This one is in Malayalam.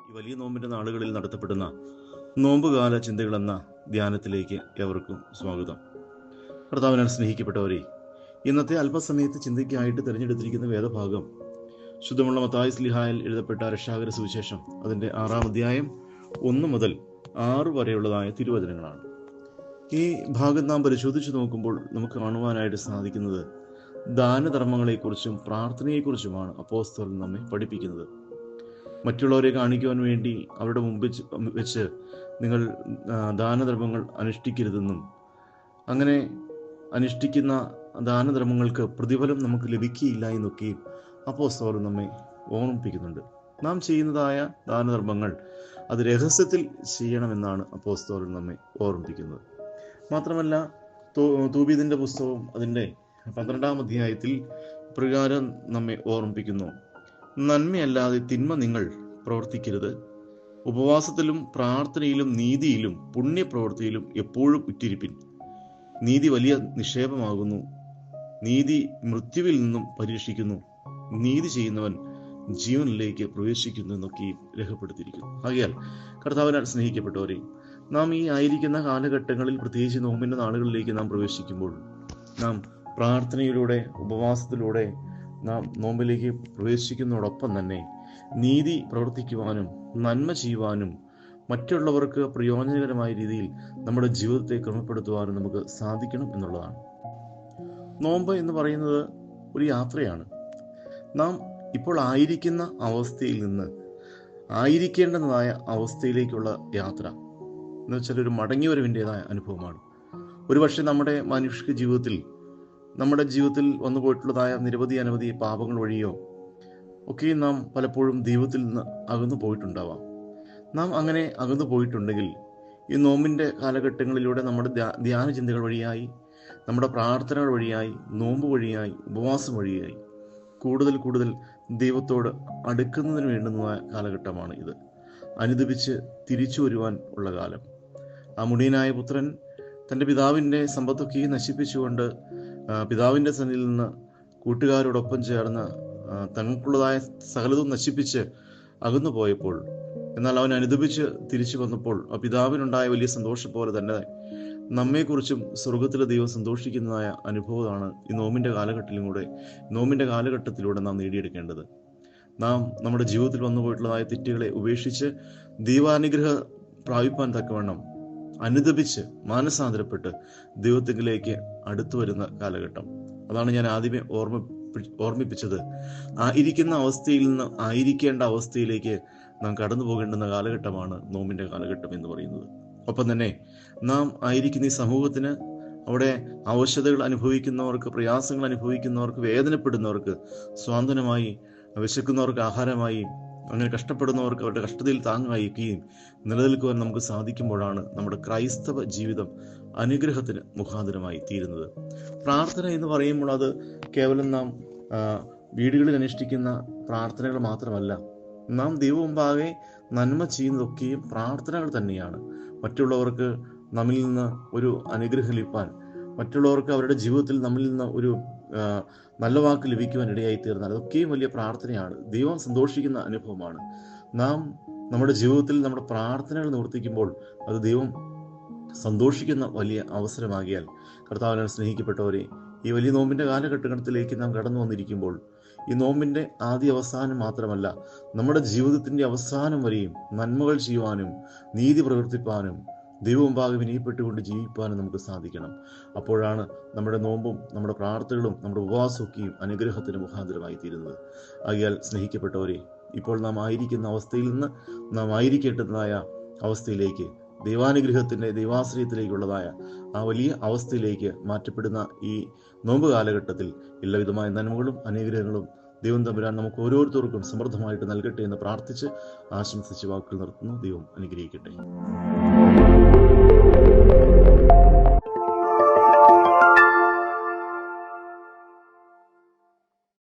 ഈ വലിയ നോമ്പിൻ്റെ നാളുകളിൽ നടത്തപ്പെടുന്ന നോമ്പുകാല ചിന്തകളെന്ന ധ്യാനത്തിലേക്ക് എവർക്കും സ്വാഗതം. കർത്താവിനാൽ സ്നേഹിക്കപ്പെട്ടവരെ, ഇന്നത്തെ അല്പസമയത്ത് ചിന്തയ്ക്കായിട്ട് തിരഞ്ഞെടുത്തിരിക്കുന്ന വേദഭാഗം ശുദ്ധമുള്ള മത്തായി സ്ലീഹായിൽ എഴുതപ്പെട്ട രക്ഷാകര സുവിശേഷം അതിൻ്റെ 6-ാം അധ്യായം 1 മുതൽ 6 വരെയുള്ളതായ തിരുവചനങ്ങളാണ്. ഈ ഭാഗം നാം പരിശോധിച്ച് നോക്കുമ്പോൾ നമുക്ക് കാണുവാനായിട്ട് സാധിക്കുന്നത് ദാനധർമ്മങ്ങളെക്കുറിച്ചും പ്രാർത്ഥനയെക്കുറിച്ചുമാണ് അപ്പോസ്തലൻ നമ്മെ പഠിപ്പിക്കുന്നത്. മറ്റുള്ളവരെ കാണിക്കുവാൻ വേണ്ടി അവരുടെ മുമ്പിൽ വെച്ച് നിങ്ങൾ ദാനധർമ്മങ്ങൾ അനുഷ്ഠിക്കരുതെന്നും അങ്ങനെ അനുഷ്ഠിക്കുന്ന ദാനധർമ്മങ്ങൾക്ക് പ്രതിഫലം നമുക്ക് ലഭിക്കുകയില്ല എന്നൊക്കെയും അപ്പോസ്തലൻ നമ്മെ ഓർമ്മിപ്പിക്കുന്നുണ്ട്. നാം ചെയ്യുന്നതായ ദാനധർമ്മങ്ങൾ അത് രഹസ്യത്തിൽ ചെയ്യണമെന്നാണ് അപ്പോസ്തലൻ നമ്മെ ഓർമ്മിപ്പിക്കുന്നത്. മാത്രമല്ല, തൂബീതിൻ്റെ പുസ്തകം അതിൻ്റെ 12-ാം അധ്യായത്തിൽ പ്രകാരം നമ്മെ ഓർമ്മിപ്പിക്കുന്നു: നന്മയല്ലാതെ തിന്മ നിങ്ങൾ പ്രവർത്തിക്കരുത്. ഉപവാസത്തിലും പ്രാർത്ഥനയിലും നീതിയിലും പുണ്യപ്രവൃത്തിയിലും എപ്പോഴും ഉറ്റിരിപ്പിൻ. നീതി വലിയ നിക്ഷേപമാകുന്നു. നീതി മൃത്യുവിൽ നിന്നും പരീക്ഷിക്കുന്നു. നീതി ചെയ്യുന്നവൻ ജീവനിലേക്ക് പ്രവേശിക്കുന്നു എന്നൊക്കെയും രേഖപ്പെടുത്തിയിരിക്കുന്നു. ആകയാൽ കർത്താവിനാൽ സ്നേഹിക്കപ്പെട്ടവരെ, നാം ഈ ആയിരിക്കുന്ന കാലഘട്ടങ്ങളിൽ, പ്രത്യേകിച്ച് നോമ്പിൻ്റെ നാളുകളിലേക്ക് നാം പ്രവേശിക്കുമ്പോൾ, നാം പ്രാർത്ഥനയിലൂടെ ഉപവാസത്തിലൂടെ നാം നോമ്പിലേക്ക് പ്രവേശിക്കുന്നതോടൊപ്പം തന്നെ നീതി പ്രവർത്തിക്കുവാനും നന്മ ചെയ്യുവാനും മറ്റുള്ളവർക്ക് പ്രയോജനകരമായ രീതിയിൽ നമ്മുടെ ജീവിതത്തെ ക്രമപ്പെടുത്തുവാനും നമുക്ക് സാധിക്കണം എന്നുള്ളതാണ്. നോമ്പ് എന്ന് പറയുന്നത് ഒരു യാത്രയാണ്. നാം ഇപ്പോൾ ആയിരിക്കുന്ന അവസ്ഥയിൽ നിന്ന് ആയിരിക്കേണ്ടതായ അവസ്ഥയിലേക്കുള്ള യാത്ര എന്ന് വെച്ചാൽ ഒരു മടങ്ങിവരവിൻ്റെതായ അനുഭവമാണ്. ഒരുപക്ഷെ നമ്മുടെ മനുഷ്യ ജീവിതത്തിൽ വന്നു പോയിട്ടുള്ളതായ അനവധി പാപങ്ങൾ വഴിയോ ഒക്കെ നാം പലപ്പോഴും ദൈവത്തിൽ നിന്ന് അകന്നു പോയിട്ടുണ്ടാവാം. നാം അങ്ങനെ അകന്നു പോയിട്ടുണ്ടെങ്കിൽ ഈ നോമ്പിൻ്റെ കാലഘട്ടങ്ങളിലൂടെ നമ്മുടെ ധ്യാന ചിന്തകൾ വഴിയായി, നമ്മുടെ പ്രാർത്ഥനകൾ വഴിയായി, നോമ്പ് വഴിയായി, ഉപവാസം വഴിയായി കൂടുതൽ ദൈവത്തോട് അടുക്കുന്നതിന് വേണ്ടുന്ന കാലഘട്ടമാണ് ഇത്. അനുദപിച്ച് തിരിച്ചു വരുവാൻ ഉള്ള കാലം. ആ മുടിയനായ പുത്രൻ തൻ്റെ പിതാവിൻ്റെ സമ്പത്തൊക്കെ നശിപ്പിച്ചുകൊണ്ട് പിതാവിൻ്റെ സന്നിധിയിൽ നിന്ന് കൂട്ടുകാരോടൊപ്പം ചേർന്ന് തങ്ങൾക്കുള്ളതായ സകലതും നശിപ്പിച്ച് അകന്നു പോയപ്പോൾ, എന്നാൽ അവൻ അനുദപിച്ച് തിരിച്ചു വന്നപ്പോൾ ആ പിതാവിനുണ്ടായ വലിയ സന്തോഷം പോലെ തന്നെ നമ്മെക്കുറിച്ചും സ്വർഗത്തിലെ ദൈവം സന്തോഷിക്കുന്നതായ അനുഭവമാണ് ഈ നോമ്പിൻ്റെ കാലഘട്ടത്തിലൂടെ നാം നേടിയെടുക്കേണ്ടത്. നാം നമ്മുടെ ജീവിതത്തിൽ വന്നു പോയിട്ടുള്ളതായ തെറ്റുകളെ ഉപേക്ഷിച്ച് ദൈവാനുഗ്രഹം പ്രാപിപ്പാൻ തക്കവണ്ണം അനുദപിച്ച് മാനസാന്തരപ്പെട്ട് ദൈവത്തിലേക്ക് അടുത്തു വരുന്ന കാലഘട്ടം. അതാണ് ഞാൻ ആദ്യമേ ഓർമ്മിപ്പിച്ചത്. ഇരിക്കുന്ന അവസ്ഥയിൽ നിന്ന് ആയിരിക്കേണ്ട അവസ്ഥയിലേക്ക് നാം കടന്നു പോകേണ്ടുന്ന കാലഘട്ടമാണ് നോമ്പിൻ്റെ കാലഘട്ടം എന്ന് പറയുന്നത്. ഒപ്പം തന്നെ നാം ആയിരിക്കുന്ന ഈ സമൂഹത്തിന് അവിടെ ആവശ്യതകൾ അനുഭവിക്കുന്നവർക്ക്, പ്രയാസങ്ങൾ അനുഭവിക്കുന്നവർക്ക്, വേദനപ്പെടുന്നവർക്ക് സ്വാന്തനമായി, വിശക്കുന്നവർക്ക് ആഹാരമായി, അങ്ങനെ കഷ്ടപ്പെടുന്നവർക്ക് അവരുടെ കഷ്ടതയിൽ താങ്ങായിരിക്കുകയും നിലനിൽക്കുവാൻ നമുക്ക് സാധിക്കുമ്പോഴാണ് നമ്മുടെ ക്രൈസ്തവ ജീവിതം അനുഗ്രഹത്തിന് മുഖാന്തരമായി തീരുന്നത്. പ്രാർത്ഥന എന്ന് പറയുമ്പോൾ അത് കേവലം നാം വീടുകളിൽ അനുഷ്ഠിക്കുന്ന പ്രാർത്ഥനകൾ മാത്രമല്ല. നാം ദൈവമുമ്പാകെ നന്മ ചെയ്യുന്നതൊക്കെയും പ്രാർത്ഥനകൾ തന്നെയാണ്. മറ്റുള്ളവർക്ക് നമ്മിൽ നിന്ന് ഒരു അനുഗ്രഹം ലഭിക്കാൻ, മറ്റുള്ളവർക്ക് അവരുടെ ജീവിതത്തിൽ നമ്മിൽ നിന്ന് ഒരു നല്ല വാക്ക് ലഭിക്കുവാൻ ഇടയായി തീർന്നാൽ അതൊക്കെയും വലിയ പ്രാർത്ഥനയാണ്. ദൈവം സന്തോഷിക്കുന്ന അനുഭവമാണ്. നാം നമ്മുടെ ജീവിതത്തിൽ നമ്മുടെ പ്രാർത്ഥനകൾ നിവർത്തിക്കുമ്പോൾ അത് ദൈവം സന്തോഷിക്കുന്ന വലിയ അവസരമാകിയാൽ, കർത്താവിനാൽ സ്നേഹിക്കപ്പെട്ടവരെ, ഈ വലിയ നോമ്പിൻ്റെ കാലഘട്ടത്തിലേക്ക് നാം കടന്നു വന്നിരിക്കുമ്പോൾ ഈ നോമ്പിൻ്റെ ആദ്യ അവസാനം മാത്രമല്ല, നമ്മുടെ ജീവിതത്തിൻ്റെ അവസാനം വരെയും നന്മകൾ ചെയ്യുവാനും നീതി പ്രവർത്തിപ്പാനും ദൈവമുമ്പാകെ വിനയപ്പെട്ടുകൊണ്ട് ജീവിപ്പാനും നമുക്ക് സാധിക്കണം. അപ്പോഴാണ് നമ്മുടെ നോമ്പും നമ്മുടെ പ്രാർത്ഥനകളും നമ്മുടെ ഉപവാസമൊക്കെയും അനുഗ്രഹത്തിന് മുഖാന്തരമായി തീരുന്നത്. ആകയാൽ സ്നേഹിക്കപ്പെട്ടവരെ, ഇപ്പോൾ നാം ആയിരിക്കുന്ന അവസ്ഥയിൽ നിന്ന് നാം ആയിരിക്കേണ്ടതായ അവസ്ഥയിലേക്ക്, ദൈവാനുഗ്രഹത്തിൻ്റെ ദൈവാശ്രയത്തിലേക്കുള്ളതായ ആ വലിയ അവസ്ഥയിലേക്ക് മാറ്റപ്പെടുന്ന ഈ നോമ്പ് കാലഘട്ടത്തിൽ എല്ലാവിധമായ നന്മകളും അനുഗ്രഹങ്ങളും ദൈവം തമ്പുരാൻ നമുക്ക് ഓരോരുത്തർക്കും സമൃദ്ധമായിട്ട് നൽകട്ടെ എന്ന് പ്രാർത്ഥിച്ച് ആശംസിച്ച് വാക്കുകൾ നിർത്തുന്നു. ദൈവം അനുഗ്രഹിക്കട്ടെ.